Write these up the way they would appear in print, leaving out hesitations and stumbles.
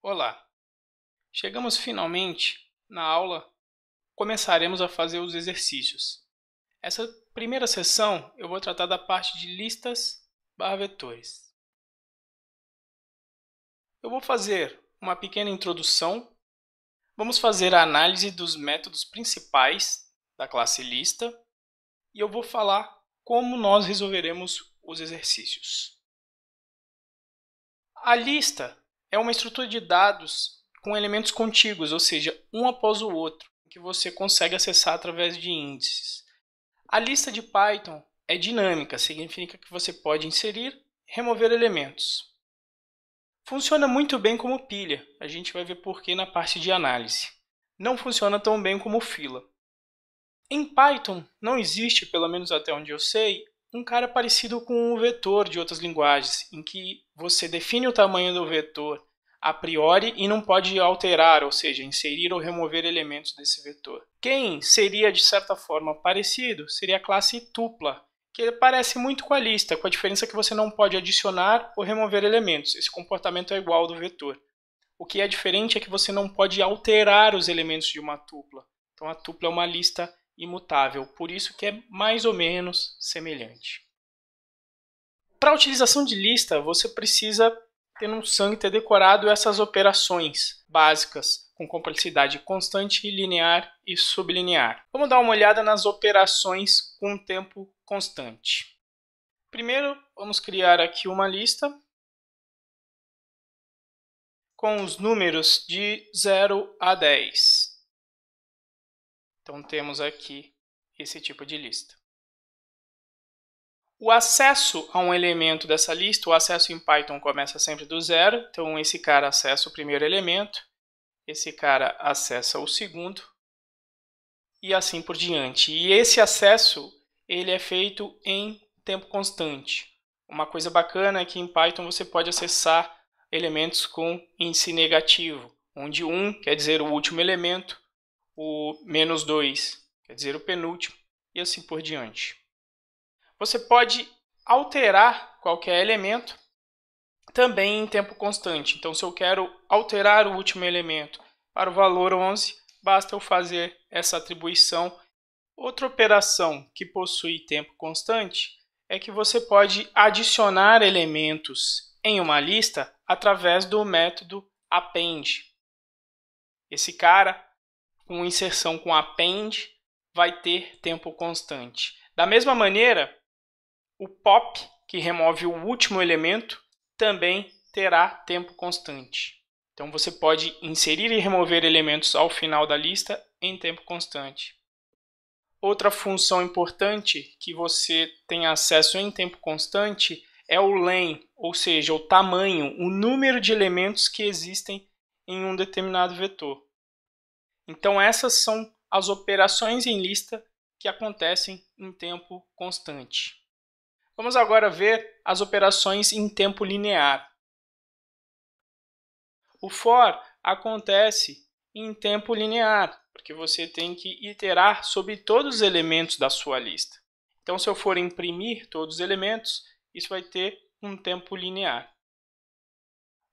Olá! Chegamos finalmente na aula, começaremos a fazer os exercícios. Essa primeira sessão eu vou tratar da parte de listas/vetores. Eu vou fazer uma pequena introdução, vamos fazer a análise dos métodos principais da classe lista e eu vou falar como nós resolveremos os exercícios. A lista é uma estrutura de dados com elementos contíguos, ou seja, um após o outro, que você consegue acessar através de índices. A lista de Python é dinâmica, significa que você pode inserir e remover elementos. Funciona muito bem como pilha, a gente vai ver por que na parte de análise. Não funciona tão bem como fila. Em Python não existe, pelo menos até onde eu sei, um cara parecido com o vetor de outras linguagens, em que você define o tamanho do vetor a priori e não pode alterar, ou seja, inserir ou remover elementos desse vetor. Quem seria de certa forma parecido seria a classe tupla, que parece muito com a lista, com a diferença que você não pode adicionar ou remover elementos. Esse comportamento é igual ao do vetor. O que é diferente é que você não pode alterar os elementos de uma tupla. Então a tupla é uma lista imutável, por isso que é mais ou menos semelhante. Para a utilização de lista, você precisa ter noção e ter decorado essas operações básicas com complexidade constante, linear e sublinear. Vamos dar uma olhada nas operações com tempo constante. Primeiro, vamos criar aqui uma lista com os números de 0 a 10. Então temos aqui esse tipo de lista. O acesso a um elemento dessa lista, o acesso em Python começa sempre do zero. Então esse cara acessa o primeiro elemento, esse cara acessa o segundo e assim por diante. E esse acesso ele é feito em tempo constante. Uma coisa bacana é que em Python você pode acessar elementos com índice negativo, onde 1 quer dizer o último elemento, o -2 quer dizer o penúltimo e assim por diante. Você pode alterar qualquer elemento também em tempo constante. Então, se eu quero alterar o último elemento para o valor 11, basta eu fazer essa atribuição. Outra operação que possui tempo constante é que você pode adicionar elementos em uma lista através do método append. Esse cara, com inserção com append, vai ter tempo constante. Da mesma maneira, o pop, que remove o último elemento, também terá tempo constante. Então você pode inserir e remover elementos ao final da lista em tempo constante. Outra função importante que você tem acesso em tempo constante é o len, ou seja, o tamanho, o número de elementos que existem em um determinado vetor. Então essas são as operações em lista que acontecem em tempo constante. Vamos agora ver as operações em tempo linear. O for acontece em tempo linear, porque você tem que iterar sobre todos os elementos da sua lista. Então, se eu for imprimir todos os elementos, isso vai ter um tempo linear.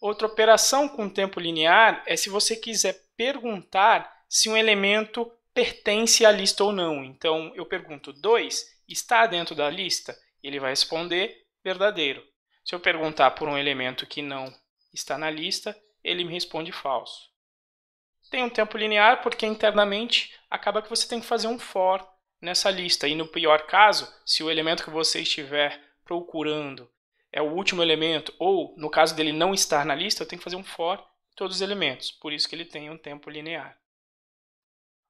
Outra operação com tempo linear é se você quiser perguntar se um elemento pertence à lista ou não. Então, eu pergunto, 2 está dentro da lista? Ele vai responder verdadeiro. Se eu perguntar por um elemento que não está na lista, ele me responde falso. Tem um tempo linear porque internamente acaba que você tem que fazer um for nessa lista. E no pior caso, se o elemento que você estiver procurando é o último elemento, ou no caso dele não estar na lista, eu tenho que fazer um for em todos os elementos. Por isso que ele tem um tempo linear.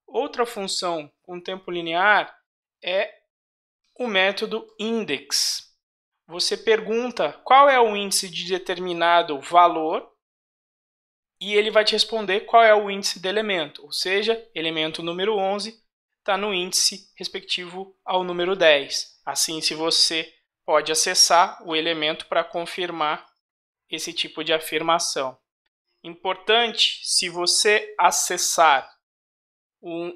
Outra função com tempo linear é o método index. Você pergunta qual é o índice de determinado valor e ele vai te responder qual é o índice do elemento. Ou seja, elemento número 11 está no índice respectivo ao número 10. Assim, se você pode acessar o elemento para confirmar esse tipo de afirmação. Importante, se você acessar,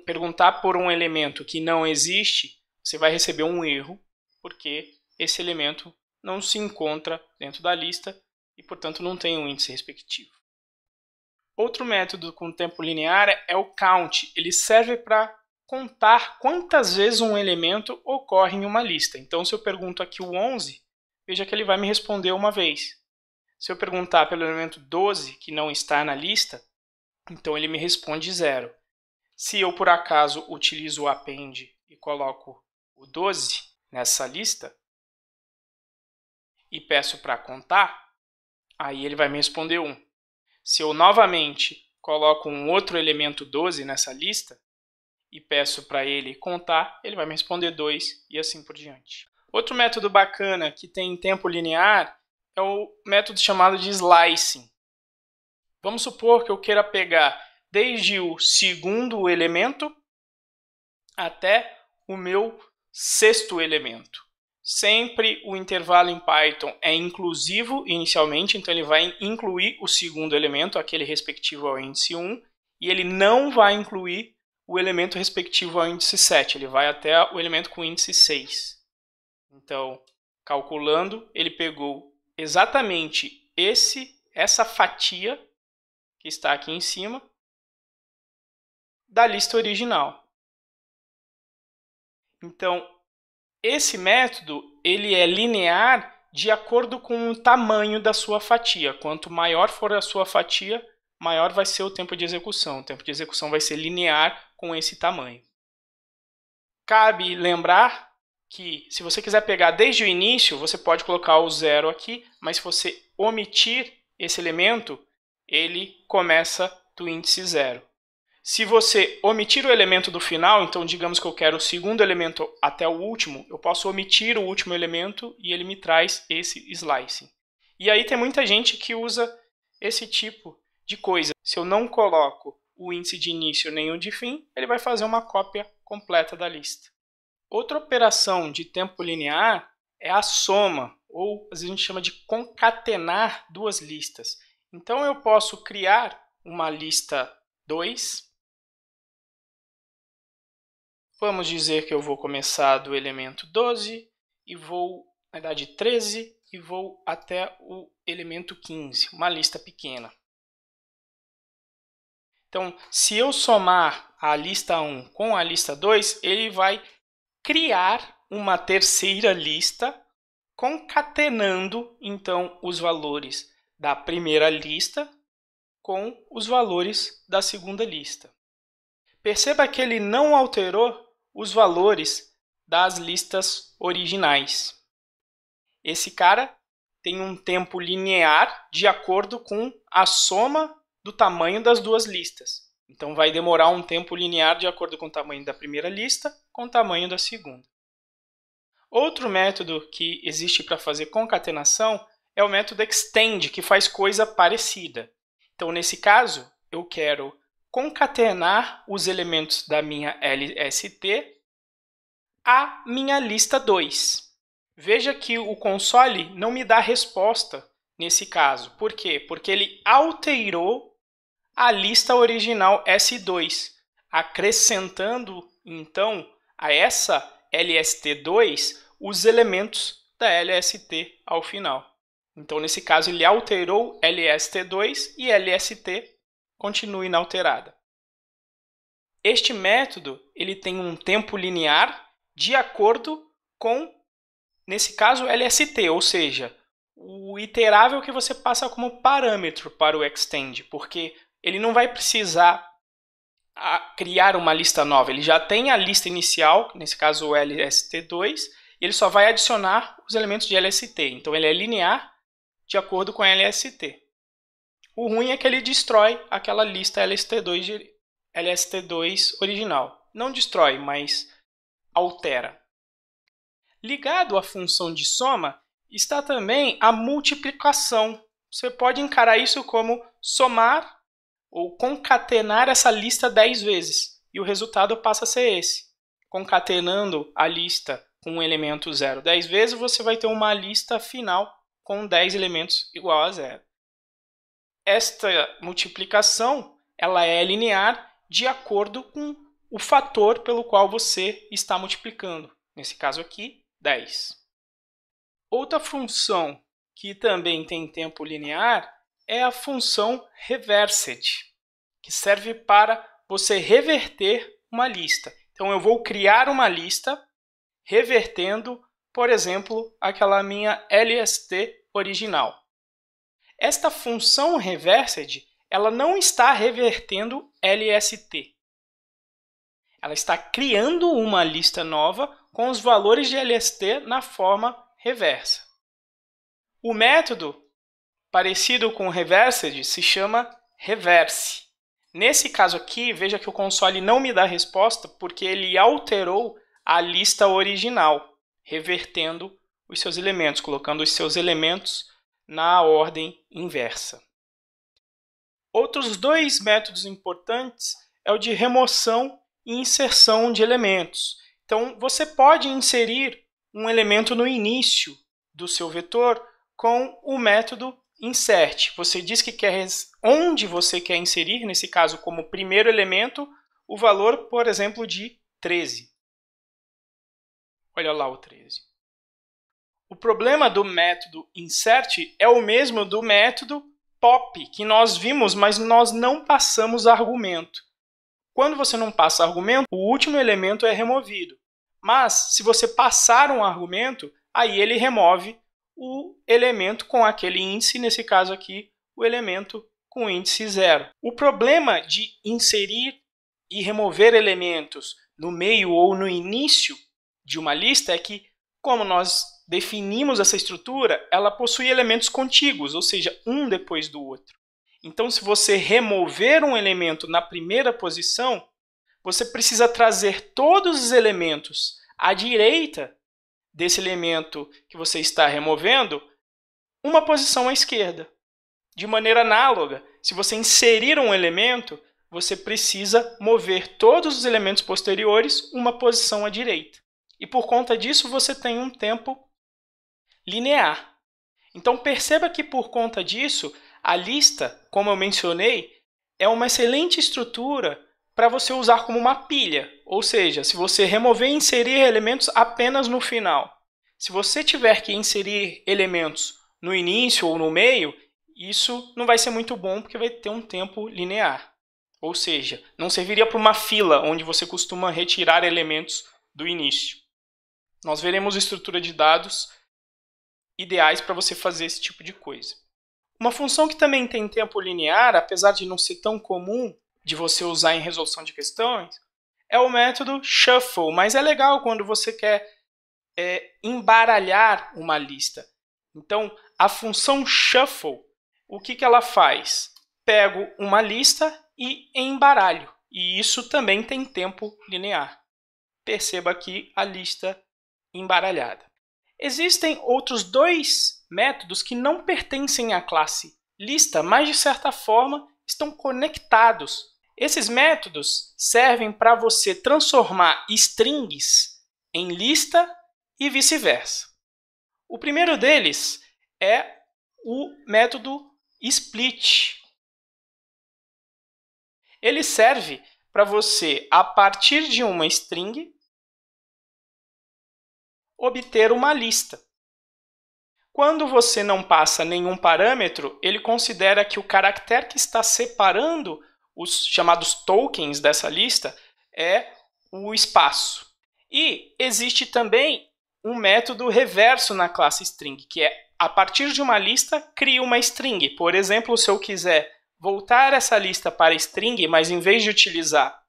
perguntar por um elemento que não existe, você vai receber um erro, porque esse elemento não se encontra dentro da lista e, portanto, não tem um índice respectivo. Outro método com tempo linear é o count. Ele serve para contar quantas vezes um elemento ocorre em uma lista. Então, se eu pergunto aqui o 11, veja que ele vai me responder uma vez. Se eu perguntar pelo elemento 12, que não está na lista, então ele me responde 0. Se eu, por acaso, utilizo o append e coloco o 12 nessa lista e peço para contar, aí ele vai me responder 1. Se eu novamente coloco um outro elemento 12 nessa lista e peço para ele contar, ele vai me responder 2 e assim por diante. Outro método bacana que tem tempo linear é o método chamado de slicing. Vamos supor que eu queira pegar desde o segundo elemento até o meu sexto elemento. Sempre o intervalo em Python é inclusivo inicialmente, então ele vai incluir o segundo elemento, aquele respectivo ao índice 1, e ele não vai incluir o elemento respectivo ao índice 7, ele vai até o elemento com índice 6. Então, calculando, ele pegou exatamente essa fatia que está aqui em cima da lista original. Então, esse método ele é linear de acordo com o tamanho da sua fatia. Quanto maior for a sua fatia, maior vai ser o tempo de execução. O tempo de execução vai ser linear com esse tamanho. Cabe lembrar que, se você quiser pegar desde o início, você pode colocar o 0 aqui, mas se você omitir esse elemento, ele começa do índice 0. Se você omitir o elemento do final, então digamos que eu quero o segundo elemento até o último, eu posso omitir o último elemento e ele me traz esse slicing. E aí tem muita gente que usa esse tipo de coisa. Se eu não coloco o índice de início nem o de fim, ele vai fazer uma cópia completa da lista. Outra operação de tempo linear é a soma, ou às vezes a gente chama de concatenar duas listas. Então eu posso criar uma lista 2. Vamos dizer que eu vou começar do elemento 12 e vou, na verdade, 13 e vou até o elemento 15, uma lista pequena. Então, se eu somar a lista 1 com a lista 2, ele vai criar uma terceira lista concatenando, então, os valores da primeira lista com os valores da segunda lista. Perceba que ele não alterou os valores das listas originais. Esse cara tem um tempo linear de acordo com a soma do tamanho das duas listas. Então, vai demorar um tempo linear de acordo com o tamanho da primeira lista com o tamanho da segunda. Outro método que existe para fazer concatenação é o método extend, que faz coisa parecida. Então, nesse caso, eu quero concatenar os elementos da minha LST à minha lista 2. Veja que o console não me dá resposta nesse caso. Por quê? Porque ele alterou a lista original S2, acrescentando, então, a essa LST2 os elementos da LST ao final. Então, nesse caso, ele alterou LST2 e LST continua inalterada. Este método ele tem um tempo linear de acordo com, nesse caso, LST, ou seja, o iterável que você passa como parâmetro para o extend, porque ele não vai precisar criar uma lista nova. Ele já tem a lista inicial, nesse caso o LST2, e ele só vai adicionar os elementos de LST. Então ele é linear de acordo com a LST. O ruim é que ele destrói aquela lista LST2 original. Não destrói, mas altera. Ligado à função de soma está também a multiplicação. Você pode encarar isso como somar ou concatenar essa lista 10 vezes. E o resultado passa a ser esse. Concatenando a lista com um elemento 0 10 vezes, você vai ter uma lista final com 10 elementos igual a 0. Esta multiplicação ela é linear de acordo com o fator pelo qual você está multiplicando. Nesse caso aqui, 10. Outra função que também tem tempo linear é a função reversed, que serve para você reverter uma lista. Então, eu vou criar uma lista revertendo, por exemplo, aquela minha LST original. Esta função reversed, ela não está revertendo LST. Ela está criando uma lista nova com os valores de LST na forma reversa. O método parecido com o reversed se chama reverse. Nesse caso aqui, veja que o console não me dá resposta porque ele alterou a lista original, revertendo os seus elementos, colocando os seus elementos na ordem inversa. Outros dois métodos importantes é o de remoção e inserção de elementos. Então, você pode inserir um elemento no início do seu vetor com o método insert. Você diz que quer onde você quer inserir, nesse caso, como primeiro elemento, o valor, por exemplo, de 13. Olha lá o 13. O problema do método insert é o mesmo do método pop, que nós vimos, mas nós não passamos argumento. Quando você não passa argumento, o último elemento é removido. Mas, se você passar um argumento, aí ele remove o elemento com aquele índice, nesse caso aqui, o elemento com índice 0. O problema de inserir e remover elementos no meio ou no início de uma lista é que, como nós definimos essa estrutura, ela possui elementos contíguos, ou seja, um depois do outro. Então, se você remover um elemento na primeira posição, você precisa trazer todos os elementos à direita desse elemento que você está removendo, uma posição à esquerda. De maneira análoga, se você inserir um elemento, você precisa mover todos os elementos posteriores uma posição à direita. E por conta disso, você tem um tempo linear. Então, perceba que por conta disso, a lista, como eu mencionei, é uma excelente estrutura para você usar como uma pilha. Ou seja, se você remover e inserir elementos apenas no final. Se você tiver que inserir elementos no início ou no meio, isso não vai ser muito bom porque vai ter um tempo linear. Ou seja, não serviria para uma fila onde você costuma retirar elementos do início. Nós veremos estrutura de dados ideais para você fazer esse tipo de coisa. Uma função que também tem tempo linear, apesar de não ser tão comum de você usar em resolução de questões, é o método shuffle, mas é legal quando você quer embaralhar uma lista. Então, a função shuffle, o que ela faz? Pego uma lista e embaralho, e isso também tem tempo linear. Perceba aqui a lista embaralhada. Existem outros dois métodos que não pertencem à classe lista, mas de certa forma estão conectados. Esses métodos servem para você transformar strings em lista e vice-versa. O primeiro deles é o método split. Ele serve para você, a partir de uma string, obter uma lista. Quando você não passa nenhum parâmetro, ele considera que o caractere que está separando os chamados tokens dessa lista é o espaço. E existe também um método reverso na classe string, que é, a partir de uma lista, cria uma string. Por exemplo, se eu quiser voltar essa lista para string, mas em vez de utilizar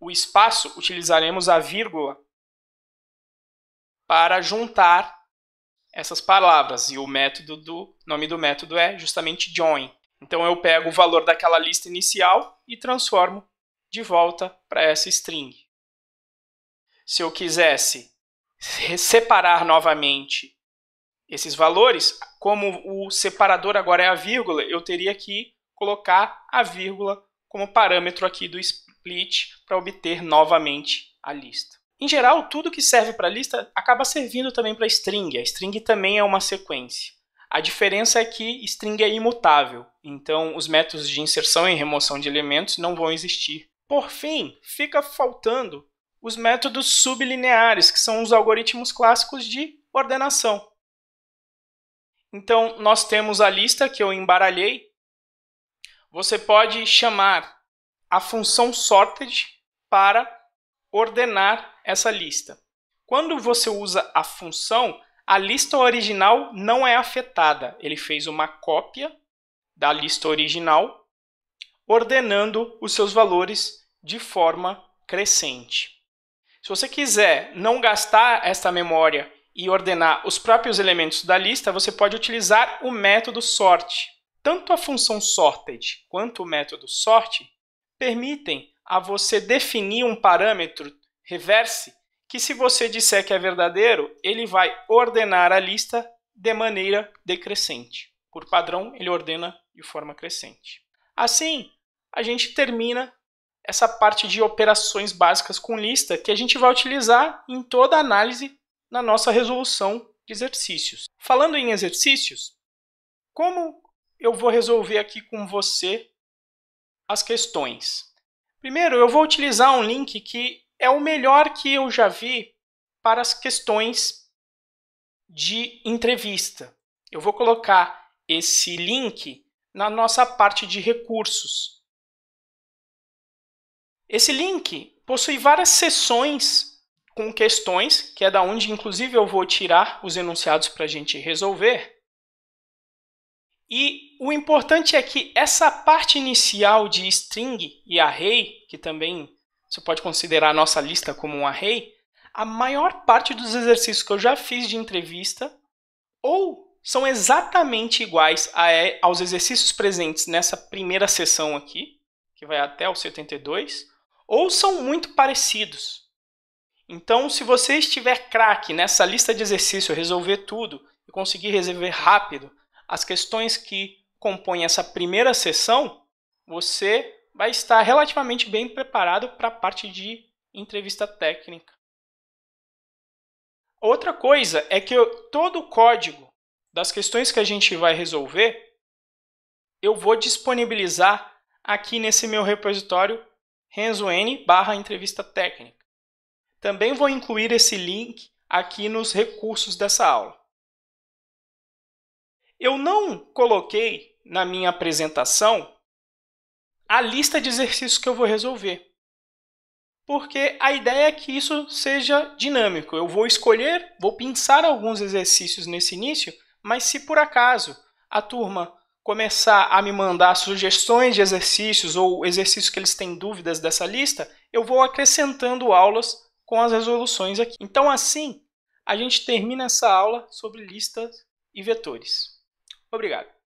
o espaço, utilizaremos a vírgula para juntar essas palavras. E o nome do método é justamente join. Então eu pego o valor daquela lista inicial e transformo de volta para essa string. Se eu quisesse separar novamente esses valores, como o separador agora é a vírgula, eu teria que colocar a vírgula como parâmetro aqui do split para obter novamente a lista. Em geral, tudo que serve para lista acaba servindo também para string. A string também é uma sequência. A diferença é que string é imutável, então os métodos de inserção e remoção de elementos não vão existir. Por fim, fica faltando os métodos sublineares, que são os algoritmos clássicos de ordenação. Então, nós temos a lista que eu embaralhei você pode chamar a função sorted para ordenar essa lista. Quando você usa a função, a lista original não é afetada. Ele fez uma cópia da lista original, ordenando os seus valores de forma crescente. Se você quiser não gastar esta memória e ordenar os próprios elementos da lista, você pode utilizar o método sort. Tanto a função sorted quanto o método sort permitem a você definir um parâmetro reverse que, se você disser que é verdadeiro, ele vai ordenar a lista de maneira decrescente. Por padrão, ele ordena de forma crescente. Assim, a gente termina essa parte de operações básicas com lista que a gente vai utilizar em toda a análise na nossa resolução de exercícios. Falando em exercícios, como eu vou resolver aqui com você as questões? Primeiro, eu vou utilizar um link que é o melhor que eu já vi para as questões de entrevista. Eu vou colocar esse link na nossa parte de recursos. Esse link possui várias seções com questões, que é da onde, inclusive, eu vou tirar os enunciados para a gente resolver. E o importante é que essa parte inicial de string e array, que também você pode considerar a nossa lista como um array, a maior parte dos exercícios que eu já fiz de entrevista ou são exatamente iguais aos exercícios presentes nessa primeira seção aqui, que vai até o 72, ou são muito parecidos. Então, se você estiver craque nessa lista de exercícios, resolver tudo e conseguir resolver rápido as questões que compõem essa primeira seção, você vai estar relativamente bem preparado para a parte de entrevista técnica. Outra coisa é que todo o código das questões que a gente vai resolver, eu vou disponibilizar aqui nesse meu repositório renzoN/entrevista técnica. Também vou incluir esse link aqui nos recursos dessa aula. Eu não coloquei na minha apresentação a lista de exercícios que eu vou resolver, porque a ideia é que isso seja dinâmico. Eu vou escolher, vou pensar alguns exercícios nesse início, mas se por acaso a turma começar a me mandar sugestões de exercícios ou exercícios que eles têm dúvidas dessa lista, eu vou acrescentando aulas com as resoluções aqui. Então, assim, a gente termina essa aula sobre listas e vetores. Obrigado.